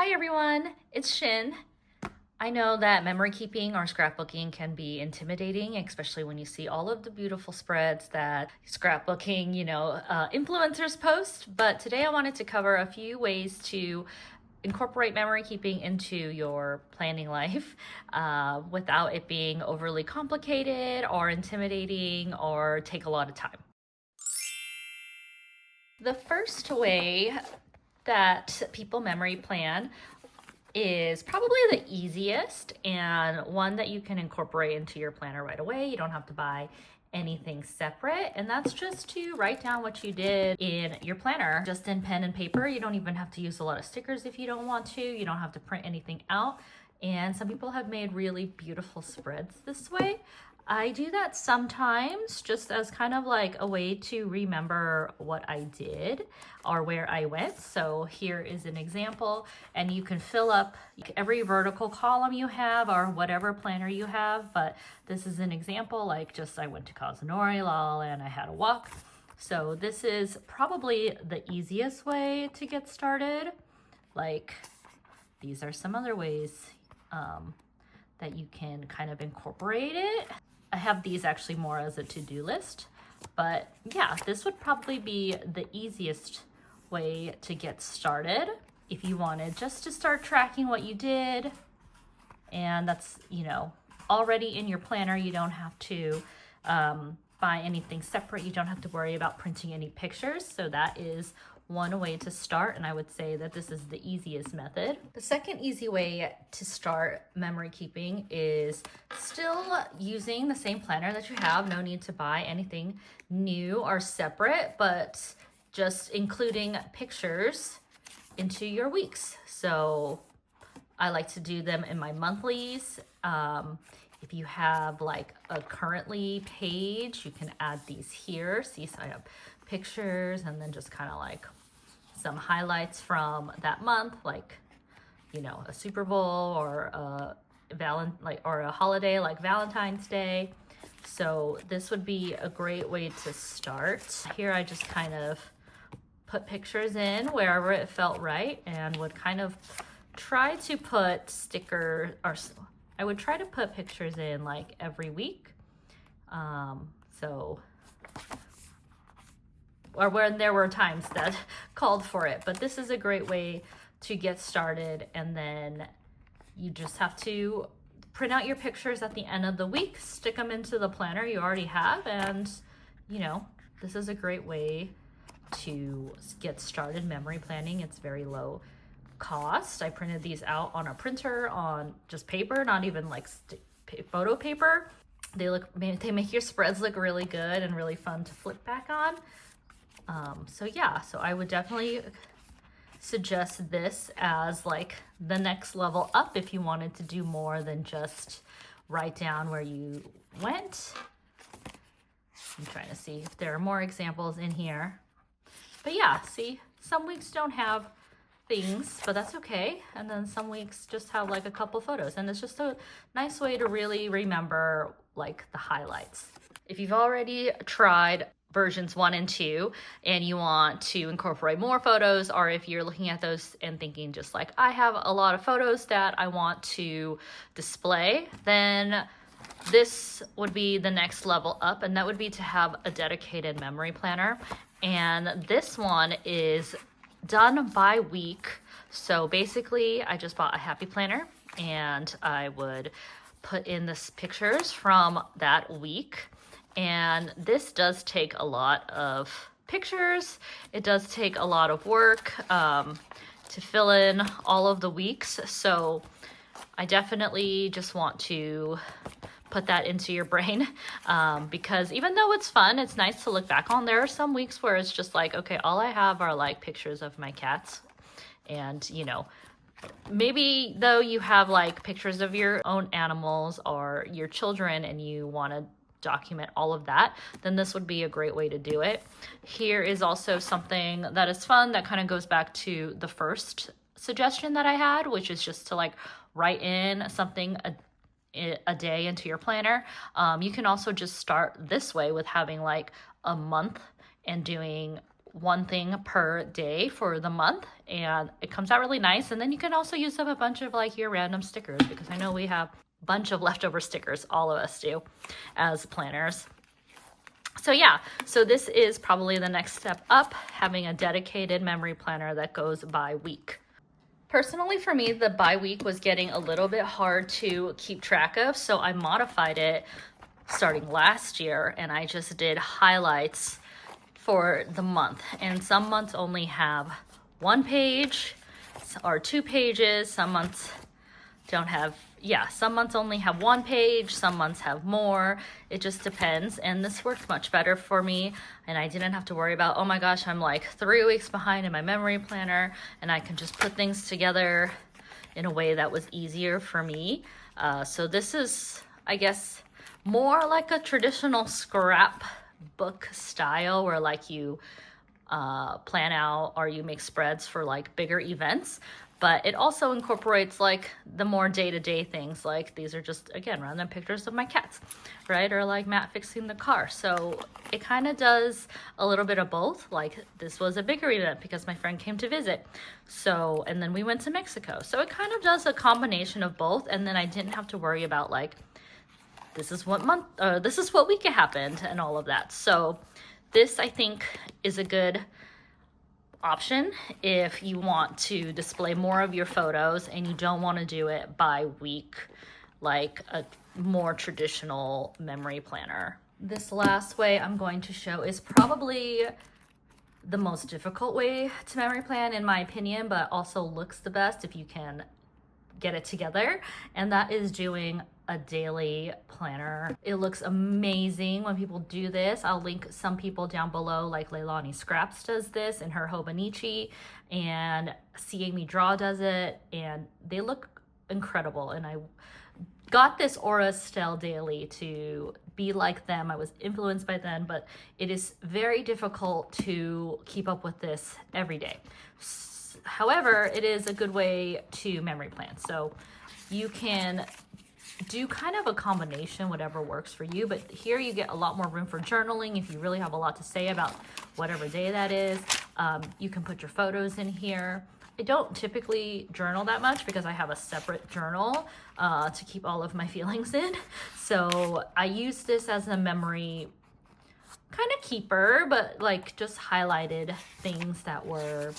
Hi everyone, it's Shin. I know that memory keeping or scrapbooking can be intimidating, especially when you see all of the beautiful spreads that scrapbooking, influencers post. But today I wanted to cover a few ways to incorporate memory keeping into your planning life without it being overly complicated or intimidating or take a lot of time. The first way that people memory plan is probably the easiest and one that you can incorporate into your planner right away. You don't have to buy anything separate, and that's just to write down what you did in your planner, just in pen and paper. You don't even have to use a lot of stickers if you don't want to. You don't have to print anything out, and some people have made really beautiful spreads this way. I do that sometimes just as kind of like a way to remember what I did or where I went. So here is an example, and you can fill up every vertical column you have or whatever planner you have. But this is an example, like just I went to Kazunori, La La Land, I had a walk. So this is probably the easiest way to get started. Like these are some other ways that you can kind of incorporate it. I have these actually more as a to-do list, but yeah, this would probably be the easiest way to get started if you wanted just to start tracking what you did. And that's, already in your planner. You don't have to buy anything separate. You don't have to worry about printing any pictures. So that is one way to start, and I would say that this is the easiest method. The second easy way to start memory keeping is still using the same planner that you have. No need to buy anything new or separate, but just including pictures into your weeks. So I like to do them in my monthlies. If you have like a currently page, you can add these here. See, so I have pictures and then just kind of like some highlights from that month, like a Super Bowl or a a holiday like Valentine's Day. So this would be a great way to start. Here I just kind of put pictures in wherever it felt right, and would kind of try to put I would try to put pictures in like every week. Or when there were times that called for it. But this is a great way to get started, and then you just have to print out your pictures at the end of the week, stick them into the planner you already have, and this is a great way to get started memory planning. It's very low cost. I printed these out on a printer on just paper, not even like photo paper. They make your spreads look really good and really fun to flip back on. So I would definitely suggest this as like the next level up if you wanted to do more than just write down where you went. I'm trying to see if there are more examples in here. But yeah, see, some weeks don't have things, but that's okay. And then some weeks just have like a couple photos, and it's just a nice way to really remember like the highlights. If you've already tried versions 1 and 2 and you want to incorporate more photos, or if you're looking at those and thinking just like I have a lot of photos that I want to display, then this would be the next level up, and that would be to have a dedicated memory planner. And this one is done by week. So basically I just bought a happy planner, and I would put in the pictures from that week. And this does take a lot of pictures. It does take a lot of work to fill in all of the weeks. So I definitely just want to put that into your brain because even though it's fun, it's nice to look back on. There are some weeks where it's just like, okay, all I have are like pictures of my cats. And, maybe though you have like pictures of your own animals or your children and you want to document all of that, then this would be a great way to do it. Here is also something that is fun that kind of goes back to the first suggestion that I had, which is just to like write in something a day into your planner. You can also just start this way with having like a month and doing one thing per day for the month, and it comes out really nice. And then you can also use up a bunch of like your random stickers, because I know we have a bunch of leftover stickers, all of us do, as planners. So yeah, so this is probably the next step up, having a dedicated memory planner that goes by week. Personally, for me, the by week was getting a little bit hard to keep track of, so I modified it starting last year, and I just did highlights for the month. And some months only have 1 page or 2 pages. Some months don't have, some months only have 1 page, some months have more. It just depends. And this worked much better for me, and I didn't have to worry about, oh my gosh, I'm like 3 weeks behind in my memory planner, and I can just put things together in a way that was easier for me. So this is, I guess, more like a traditional scrapbook style, where like you plan out or you make spreads for like bigger events. But it also incorporates like the more day-to-day things, like these are just, again, random pictures of my cats, right? Or like Matt fixing the car. So it kind of does a little bit of both. Like this was a bigger event because my friend came to visit. So, and then we went to Mexico. So it kind of does a combination of both. And then I didn't have to worry about like, this is what month, this is what week it happened and all of that. So this, I think, is a good option if you want to display more of your photos and you don't want to do it by week like a more traditional memory planner. This last way I'm going to show is probably the most difficult way to memory plan, in my opinion, but also looks the best if you can get it together, and that is doing a daily planner. It looks amazing when people do this. I'll link some people down below, like Leilani Scraps does this in her Hobonichi, and See Amy Draw does it, and they look incredible. And I got this Aura Style daily to be like them. I was influenced by them, but it is very difficult to keep up with this every day. However, it is a good way to memory plan. So you can do kind of a combination, whatever works for you, but here you get a lot more room for journaling if you really have a lot to say about whatever day that is. You can put your photos in here. I don't typically journal that much because I have a separate journal to keep all of my feelings in. So I use this as a memory kind of keeper, but like just highlighted things that were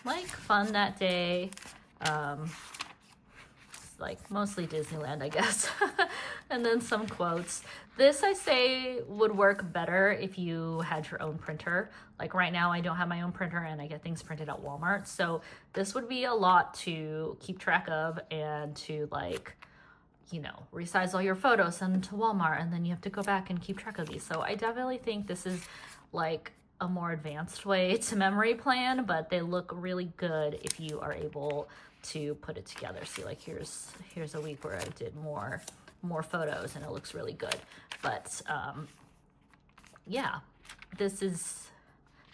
like fun that day. Like mostly Disneyland, I guess. And then some quotes. This, I say, would work better if you had your own printer. Like right now I don't have my own printer and I get things printed at Walmart. So this would be a lot to keep track of and to like, you know, resize all your photos, send them to Walmart, and then you have to go back and keep track of these. So I definitely think this is like a more advanced way to memory plan, but they look really good if you are able to put it together. See, like here's a week where I did more photos and it looks really good. But yeah, this is,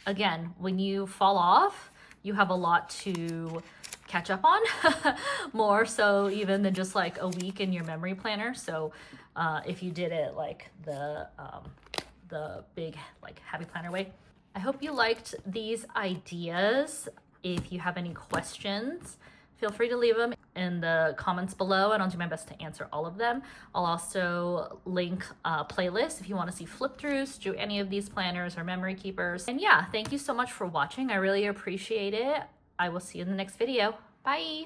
again, when you fall off, you have a lot to catch up on, more so even than just like a week in your memory planner. So if you did it like the big like happy planner way. I hope you liked these ideas. If you have any questions, feel free to leave them in the comments below, and I'll do my best to answer all of them. I'll also link a playlist if you want to see flip-throughs, do any of these planners or memory keepers. And yeah, thank you so much for watching. I really appreciate it. I will see you in the next video. Bye.